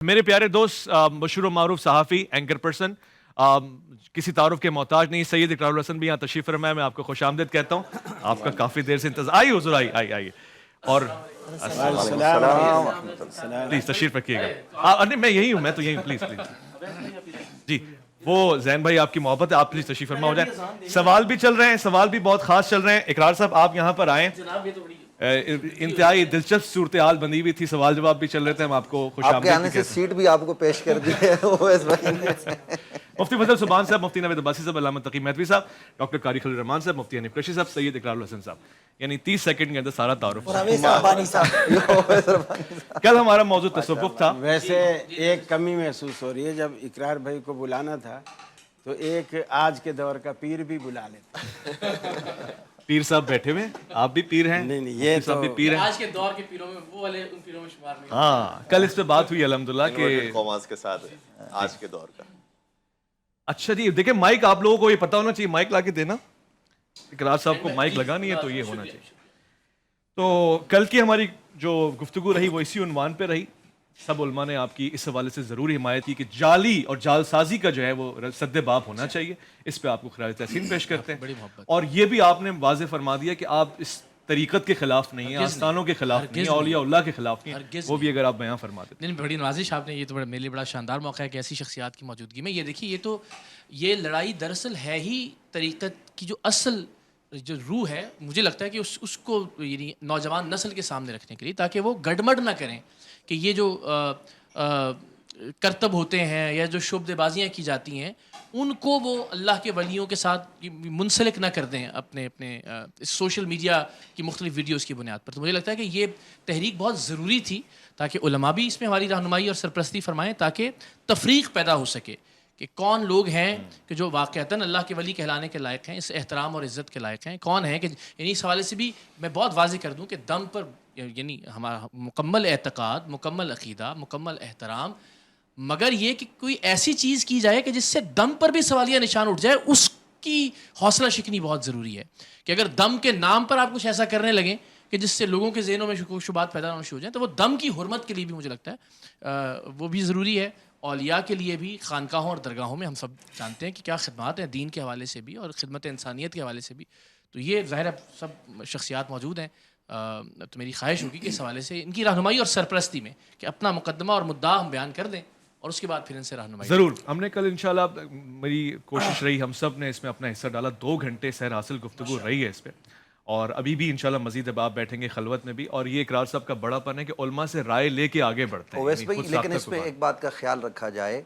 میرے پیارے دوست مشہور و معروف صحافی اینکر پرسن کسی تعارف کے محتاج نہیں سید اقرار الحسن بھی یہاں تشریف فرمائے. میں آپ کو خوش آمدید کہتا ہوں. آپ کا کافی دیر سے انتظار. آئیے حضور, آئیے. اور پلیز تشریف رکھیے گا. نہیں میں یہی ہوں, میں تو یہی ہوں. پلیز جی. وہ زین بھائی آپ کی محبت ہے, آپ پلیز تشریف فرما ہو جائیں. سوال بھی چل رہے ہیں, سوال بھی بہت خاص چل رہے ہیں. اقرار صاحب آپ یہاں پر آئیں, انتہائی دلچسپ صورتحال بنی ہوئی تھی, سوال جواب بھی چل رہے تھے. ہم آپ کو خوش آپ کے آنے آمدید سے سیٹ بھی آپ کو پیش کر دی ہے. مفتی فضل سبحان صاحب, مفتی نوید عباسی صاحب, علامہ تقی مہدوی صاحب, ڈاکٹر قاری خلیل الرحمان صاحب, مفتی حنیف قریشی صاحب, سید اقرار الحسن صاحب. یعنی 30 سیکنڈ کے اندر سارا تعارف. کل ہمارا موضوع تصوف تھا. ویسے ایک کمی محسوس ہو رہی ہے, جب اقرار بھائی کو بلانا تھا تو ایک آج کے دور کا پیر بھی بلا لیتا. پیر صاحب بیٹھے ہوئے, آپ بھی پیر ہیں. نہیں یہ صاحب بھی پیر ہیں. آج کے دور کے پیروں میں وہ والے ان پیروں میں شمار نہیں. ہاں کل اس پہ بات ہوئی الحمدللہ کہ قوماس کے ساتھ آج کے دور کا. اچھا جی دیکھیں, مائک آپ لوگوں کو یہ پتا ہونا چاہیے, مائک لا کے دینا. اقرار صاحب کو مائک لگانی ہے تو یہ ہونا چاہیے. تو کل کی ہماری جو گفتگو رہی وہ اسی عنوان پہ رہی. سب علماء نے آپ کی اس حوالے سے ضروری حمایت کی کہ جعلی اور جعل سازی کا جو ہے وہ سد باب ہونا چاہیے. اس پہ آپ کو خراج تحسین پیش کرتے ہیں. اور یہ بھی آپ نے واضح فرما دیا کہ آپ اس طریقت کے خلاف نہیں ہیں, آستانوں کے خلاف نہیں ہیں, اولیاء اللہ کے خلاف نہیں ہیں. وہ بھی اگر آپ بیان فرما دیتے. نہیں, بڑی نوازش آپ نے, یہ تو میرے لیے بڑا شاندار موقع ہے کہ ایسی شخصیات کی موجودگی میں. یہ دیکھیے, یہ لڑائی دراصل ہے ہی طریقت کی جو اصل جو روح ہے. مجھے لگتا ہے کہ اس کو یعنی نوجوان نسل کے سامنے رکھنے کے لیے, تاکہ وہ گڑمڑ نہ کریں کہ یہ جو کرتب ہوتے ہیں یا جو شعبدے بازیاں کی جاتی ہیں ان کو وہ اللہ کے ولیوں کے ساتھ منسلک نہ کر دیں اپنے سوشل میڈیا کی مختلف ویڈیوز کی بنیاد پر. تو مجھے لگتا ہے کہ یہ تحریک بہت ضروری تھی تاکہ علماء بھی اس میں ہماری رہنمائی اور سرپرستی فرمائیں, تاکہ تفریق پیدا ہو سکے کہ کون لوگ ہیں کہ جو واقعتاً اللہ کے ولی کہلانے کے لائق ہیں, اس احترام اور عزت کے لائق ہیں, کون ہیں کہ یعنی اس حوالے سے بھی میں بہت واضح کر دوں کہ دم پر یعنی ہمارا مکمل اعتقاد, مکمل عقیدہ, مکمل احترام, مگر یہ کہ کوئی ایسی چیز کی جائے کہ جس سے دم پر بھی سوالیہ نشان اٹھ جائے, اس کی حوصلہ شکنی بہت ضروری ہے. کہ اگر دم کے نام پر آپ کچھ ایسا کرنے لگیں کہ جس سے لوگوں کے ذہنوں میں شبہات پیدا ہونا شروع ہو جائیں, تو وہ دم کی حرمت کے لیے بھی مجھے لگتا ہے وہ بھی ضروری ہے. اولیاء کے لیے بھی, خانقاہوں اور درگاہوں میں ہم سب جانتے ہیں کہ کیا خدمات ہیں دین کے حوالے سے بھی اور خدمت انسانیت کے حوالے سے بھی. تو یہ ظاہر ہے سب شخصیات موجود ہیں. تو میری خواہش ہوگی کہ اس حوالے سے ان کی رہنمائی اور سرپرستی میں کہ اپنا مقدمہ اور مدعا ہم بیان کر دیں اور اس کے بعد پھر ان سے رہنمائی. ضرور. ہم نے کل انشاءاللہ, میری کوشش رہی, ہم سب نے اس میں اپنا حصہ ڈالا. 2 گھنٹے سیر حاصل گفتگو رہی ہے اس پہ, اور ابھی بھی انشاءاللہ مزید اب آپ بیٹھیں گے خلوت میں بھی. اور یہ اقرار صاحب کا بڑا پن ہے کہ علماء سے رائے لے کے آگے بڑھتے ہیں. لیکن اس پہ ایک بات کا خیال رکھا جائے,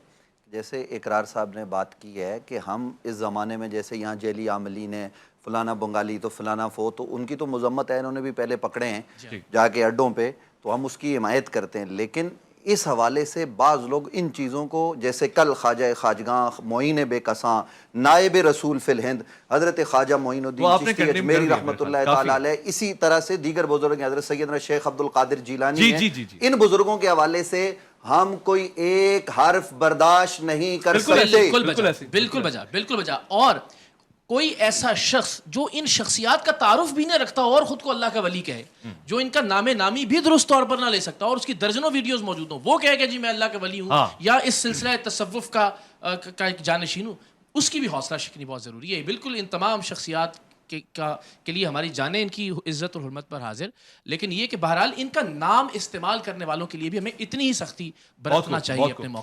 جیسے اقرار صاحب نے بات کی ہے کہ ہم اس زمانے میں جیسے یہاں جیلی عاملین ہیں, فلانا بنگالی تو فلانا فو, تو ان کی تو مذمت ہے, انہوں نے بھی پہلے پکڑے ہیں جا کے اڈوں پہ, تو ہم اس کی حمایت کرتے ہیں. لیکن اس حوالے سے بعض لوگ ان چیزوں کو, جیسے کل خواجہ خواجگاں, معین بے کساں, نائب رسول فی الہند حضرت خواجہ معین الدین چشتی اجمیری رحمۃ اللہ تعالیٰ علیہ, اسی طرح سے دیگر بزرگ ہیں, حضرت سیدنا شیخ عبد القادر جیلانی ہیں. ان بزرگوں کے حوالے سے ہم کوئی ایک حرف برداشت نہیں کر سکتے. بالکل بجا. اور کوئی ایسا شخص جو ان شخصیات کا تعارف بھی نہ رکھتا اور خود کو اللہ کا ولی کہے, جو ان کا نام نامی بھی درست طور پر نہ لے سکتا اور اس کی درجنوں ویڈیوز موجود ہوں, وہ کہے کہ جی میں اللہ کا ولی ہوں یا اس سلسلہ تصوف کا ایک جانشین ہوں, اس کی بھی حوصلہ شکنی بہت ضروری ہے. بالکل ان تمام شخصیات کے لیے ہماری جانیں ان کی عزت اور حرمت پر حاضر, لیکن یہ کہ بہرحال ان کا نام استعمال کرنے والوں کے لیے بھی ہمیں اتنی ہی سختی برتنا چاہیے اپنے موقع